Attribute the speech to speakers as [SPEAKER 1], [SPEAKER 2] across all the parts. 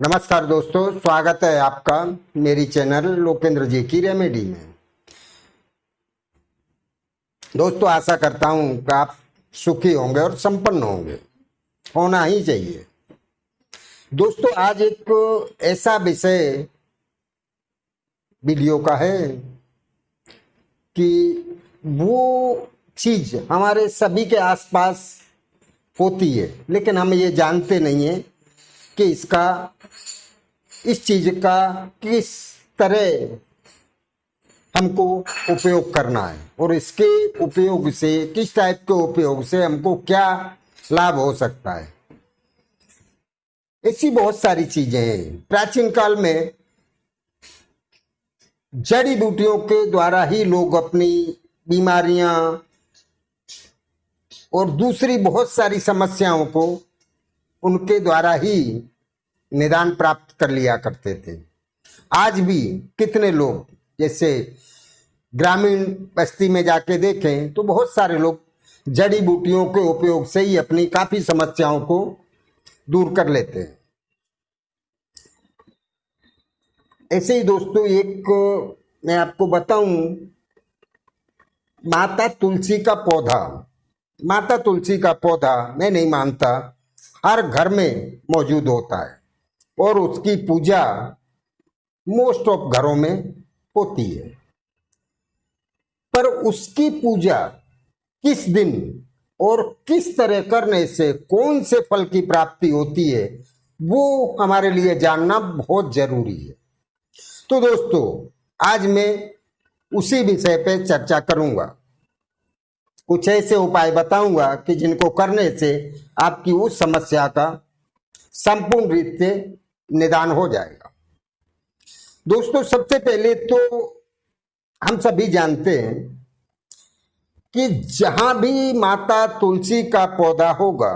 [SPEAKER 1] नमस्कार दोस्तों, स्वागत है आपका मेरी चैनल लोकेंद्र जी की रेमेडी में। दोस्तों, आशा करता हूं कि आप सुखी होंगे और संपन्न होंगे, होना ही चाहिए। दोस्तों, आज एक ऐसा विषय वीडियो का है कि वो चीज हमारे सभी के आसपास होती है, लेकिन हम ये जानते नहीं है कि इस चीज का किस तरह हमको उपयोग करना है और इसके उपयोग से, किस टाइप के उपयोग से हमको क्या लाभ हो सकता है। ऐसी बहुत सारी चीजें हैं। प्राचीन काल में जड़ी बूटियों के द्वारा ही लोग अपनी बीमारियां और दूसरी बहुत सारी समस्याओं को उनके द्वारा ही निदान प्राप्त कर लिया करते थे। आज भी कितने लोग, जैसे ग्रामीण बस्ती में जाके देखें तो बहुत सारे लोग जड़ी बूटियों के उपयोग से ही अपनी काफी समस्याओं को दूर कर लेते हैं। ऐसे ही दोस्तों, एक मैं आपको बताऊं, माता तुलसी का पौधा। माता तुलसी का पौधा मैं नहीं मानता हर घर में मौजूद होता है और उसकी पूजा मोस्ट ऑफ घरों में होती है, पर उसकी पूजा किस दिन और किस तरह करने से कौन से फल की प्राप्ति होती है, वो हमारे लिए जानना बहुत जरूरी है। तो दोस्तों, आज मैं उसी विषय पे चर्चा करूंगा। कुछ ऐसे उपाय बताऊंगा कि जिनको करने से आपकी उस समस्या का संपूर्ण रूप से निदान हो जाएगा। दोस्तों, सबसे पहले तो हम सभी जानते हैं कि जहां भी माता तुलसी का पौधा होगा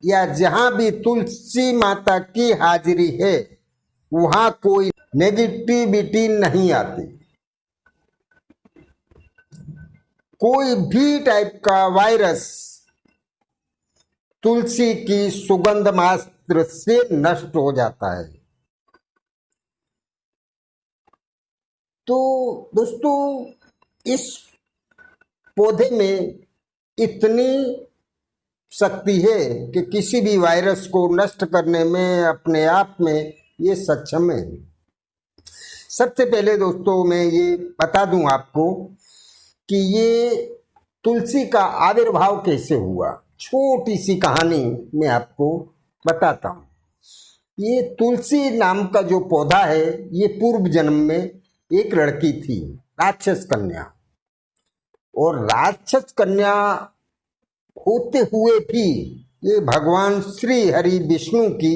[SPEAKER 1] या जहां भी तुलसी माता की हाजिरी है, वहां कोई नेगेटिविटी नहीं आती। कोई भी टाइप का वायरस तुलसी की सुगंध मात्र से नष्ट हो जाता है। तो दोस्तों, इस पौधे में इतनी शक्ति है कि किसी भी वायरस को नष्ट करने में अपने आप में ये सक्षम है। सबसे पहले दोस्तों, मैं ये बता दूं आपको कि ये तुलसी का आविर्भाव कैसे हुआ। छोटी सी कहानी मैं आपको बताता हूं। ये तुलसी नाम का जो पौधा है, ये पूर्व जन्म में एक लड़की थी, राक्षस कन्या, और राक्षस कन्या होते हुए भी ये भगवान श्री हरि विष्णु की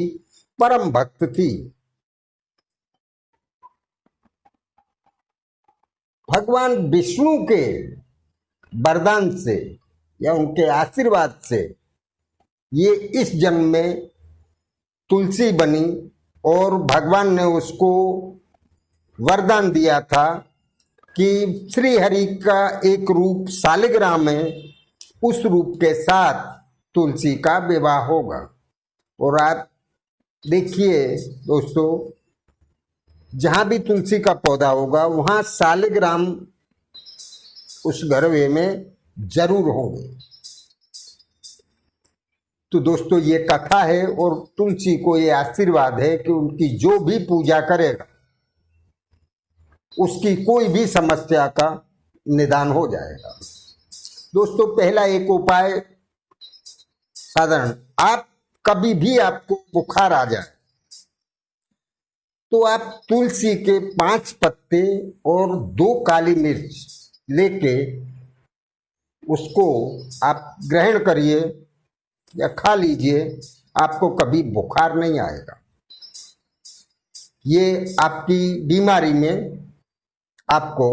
[SPEAKER 1] परम भक्त थी। भगवान विष्णु के वरदान से या उनके आशीर्वाद से ये इस जन्म में तुलसी बनी और भगवान ने उसको वरदान दिया था कि श्री हरि का एक रूप शालिग्राम है, उस रूप के साथ तुलसी का विवाह होगा। और आप देखिए दोस्तों, जहां भी तुलसी का पौधा होगा वहां शालिग्राम उस गर्भे में जरूर होंगे। तो दोस्तों, ये कथा है और तुलसी को ये आशीर्वाद है कि उनकी जो भी पूजा करेगा उसकी कोई भी समस्या का निदान हो जाएगा। दोस्तों, पहला एक उपाय साधारण, आप कभी भी आपको बुखार आ जाए तो आप तुलसी के 5 पत्ते और 2 काली मिर्च लेके उसको आप ग्रहण करिए या खा लीजिए, आपको कभी बुखार नहीं आएगा। ये आपकी बीमारी में आपको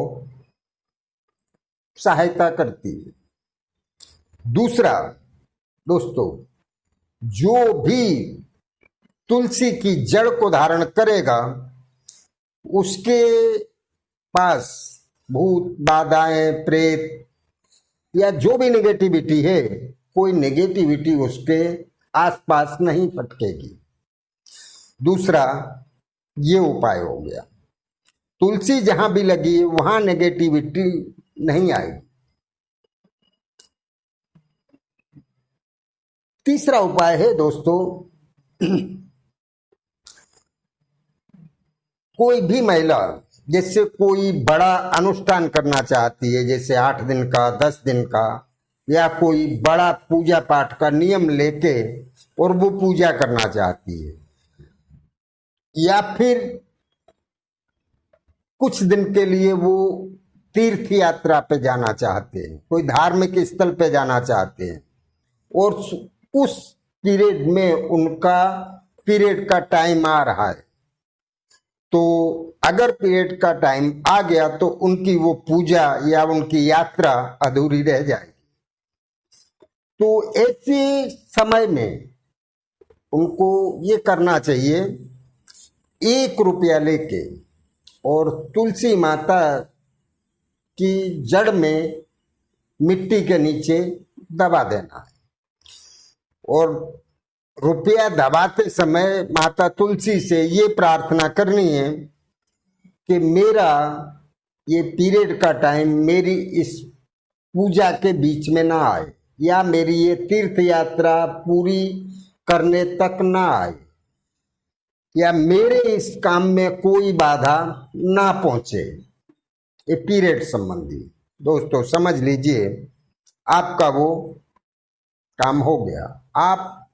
[SPEAKER 1] सहायता करती है। दूसरा दोस्तों, जो भी तुलसी की जड़ को धारण करेगा उसके पास भूत बाधाएं, प्रेत या जो भी नेगेटिविटी है, कोई नेगेटिविटी उसके आसपास नहीं फटकेगी। दूसरा ये उपाय हो गया। तुलसी जहां भी लगी वहां नेगेटिविटी नहीं आएगी। तीसरा उपाय है दोस्तों, कोई भी महिला जैसे कोई बड़ा अनुष्ठान करना चाहती है, जैसे 8 दिन का, 10 दिन का, या कोई बड़ा पूजा पाठ का नियम लेके और वो पूजा करना चाहती है, या फिर कुछ दिन के लिए वो तीर्थ यात्रा पे जाना चाहते हैं, कोई धार्मिक स्थल पे जाना चाहते हैं, और उस पीरियड में उनका पीरियड का टाइम आ रहा है, तो अगर पीरियड का टाइम आ गया तो उनकी वो पूजा या उनकी यात्रा अधूरी रह जाएगी। तो ऐसे समय में उनको ये करना चाहिए, 1 रुपया लेके और तुलसी माता की जड़ में मिट्टी के नीचे दबा देना है, और रुपया दबाते समय माता तुलसी से ये प्रार्थना करनी है कि मेरा ये पीरियड का टाइम मेरी इस पूजा के बीच में ना आए, या मेरी ये तीर्थ यात्रा पूरी करने तक ना आए, या मेरे इस काम में कोई बाधा ना पहुंचे। ये पीरियड संबंधी दोस्तों समझ लीजिए, आपका वो काम हो गया। आप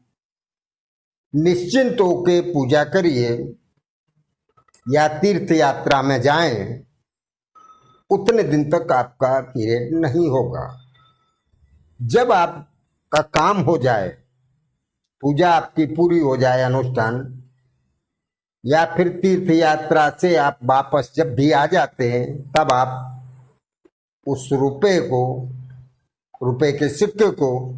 [SPEAKER 1] निश्चिंत होके पूजा करिए या तीर्थ यात्रा में जाएं, उतने दिन तक आपका पीरियड नहीं होगा। जब आपका काम हो जाए, पूजा आपकी पूरी हो जाए, अनुष्ठान, या फिर तीर्थ यात्रा से आप वापस जब भी आ जाते हैं, तब आप उस रुपए के सिक्के को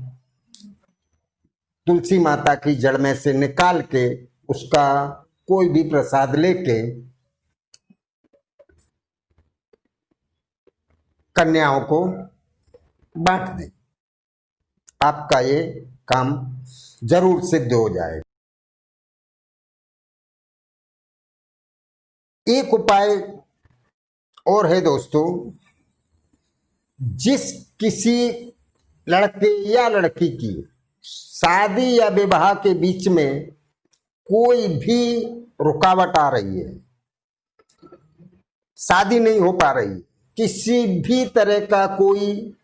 [SPEAKER 1] तुलसी माता की जड़ में से निकाल के उसका कोई भी प्रसाद लेके कन्याओं को बांट दें। आपका ये काम जरूर सिद्ध हो जाएगा। एक उपाय और है दोस्तों, जिस किसी लड़के या लड़की की शादी या विवाह के बीच में कोई भी रुकावट आ रही है, शादी नहीं हो पा रही, किसी भी तरह का कोई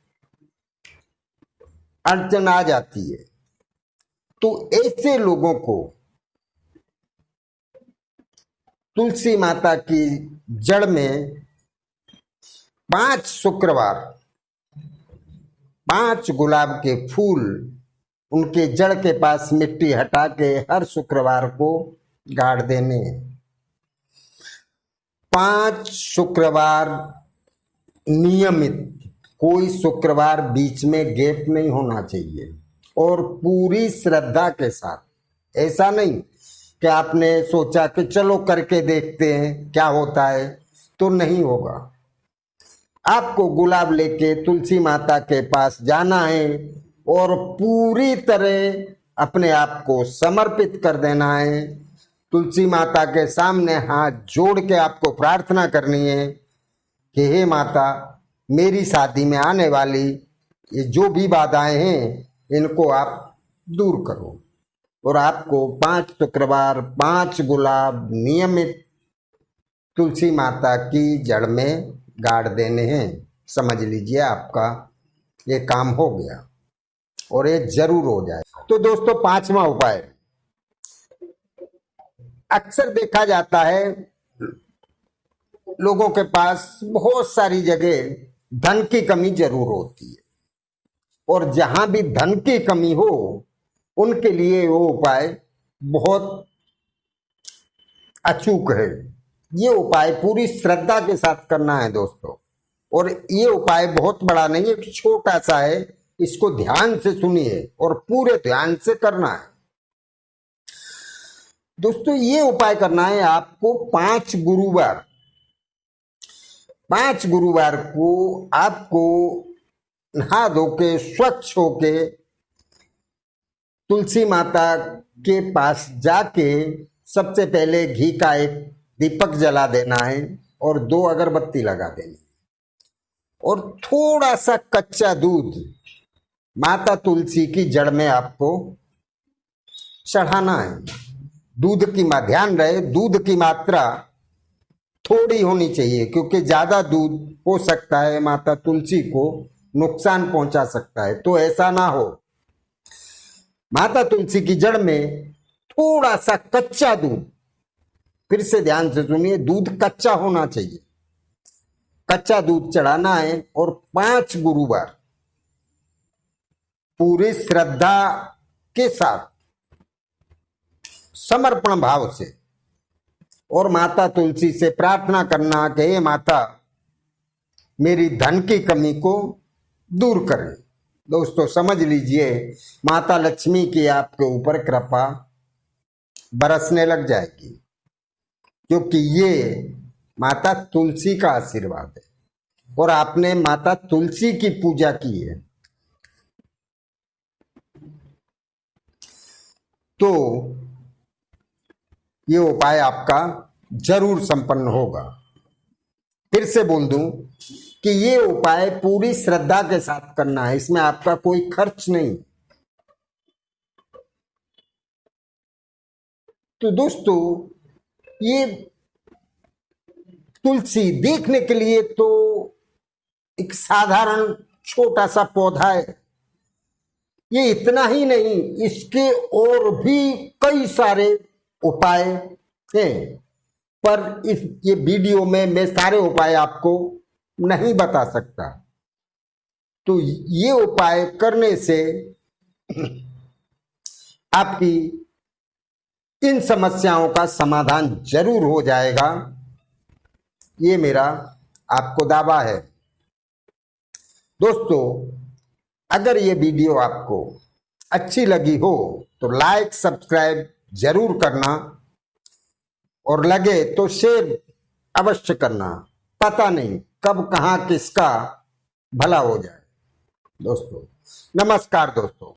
[SPEAKER 1] अड़चन आ जाती है, तो ऐसे लोगों को तुलसी माता की जड़ में 5 शुक्रवार 5 गुलाब के फूल उनके जड़ के पास मिट्टी हटा के हर शुक्रवार को गाड़ देने। 5 शुक्रवार नियमित, कोई शुक्रवार बीच में गैप नहीं होना चाहिए, और पूरी श्रद्धा के साथ। ऐसा नहीं कि आपने सोचा कि चलो करके देखते हैं क्या होता है, तो नहीं होगा। आपको गुलाब लेके तुलसी माता के पास जाना है और पूरी तरह अपने आप को समर्पित कर देना है। तुलसी माता के सामने हाथ जोड़ के आपको प्रार्थना करनी है कि हे माता, मेरी शादी में आने वाली ये जो भी बाधाएं हैं, इनको आप दूर करो। और आपको 5 शुक्रवार 5 गुलाब नियमित तुलसी माता की जड़ में गाड़ देने हैं। समझ लीजिए आपका ये काम हो गया, और ये जरूर हो जाए। तो दोस्तों 5वां उपाय, अक्सर देखा जाता है लोगों के पास बहुत सारी जगह धन की कमी जरूर होती है, और जहां भी धन की कमी हो उनके लिए वो उपाय बहुत अचूक है। ये उपाय पूरी श्रद्धा के साथ करना है दोस्तों, और ये उपाय बहुत बड़ा नहीं है, छोटा सा है। इसको ध्यान से सुनिए और पूरे ध्यान से करना है दोस्तों। ये उपाय करना है आपको 5 गुरुवार। 5 गुरुवार को आपको नहा धो के स्वच्छ होके तुलसी माता के पास जाके सबसे पहले घी का एक दीपक जला देना है और 2 अगरबत्ती लगा देनी और थोड़ा सा कच्चा दूध माता तुलसी की जड़ में आपको चढ़ाना है। दूध की ध्यान रहे, दूध की मात्रा थोड़ी होनी चाहिए, क्योंकि ज्यादा दूध हो सकता है माता तुलसी को नुकसान पहुंचा सकता है, तो ऐसा ना हो। माता तुलसी की जड़ में थोड़ा सा कच्चा दूध, फिर से ध्यान से सुनिए, दूध कच्चा होना चाहिए, कच्चा दूध चढ़ाना है और 5 गुरुवार पूरी श्रद्धा के साथ समर्पण भाव से और माता तुलसी से प्रार्थना करना कि हे माता मेरी धन की कमी को दूर करें। दोस्तों समझ लीजिए, माता लक्ष्मी की आपके ऊपर कृपा बरसने लग जाएगी, क्योंकि ये माता तुलसी का आशीर्वाद है और आपने माता तुलसी की पूजा की है, तो ये उपाय आपका जरूर संपन्न होगा। फिर से बोल दूं कि ये उपाय पूरी श्रद्धा के साथ करना है, इसमें आपका कोई खर्च नहीं। तो दोस्तों ये तुलसी देखने के लिए तो एक साधारण छोटा सा पौधा है, ये इतना ही नहीं, इसके और भी कई सारे उपाय हैं, पर ये वीडियो में मैं सारे उपाय आपको नहीं बता सकता। तो ये उपाय करने से आपकी इन समस्याओं का समाधान जरूर हो जाएगा, ये मेरा आपको दावा है। दोस्तों अगर ये वीडियो आपको अच्छी लगी हो तो लाइक सब्सक्राइब जरूर करना और लगे तो शेयर अवश्य करना, पता नहीं कब कहां किसका भला हो जाए। दोस्तों नमस्कार दोस्तों।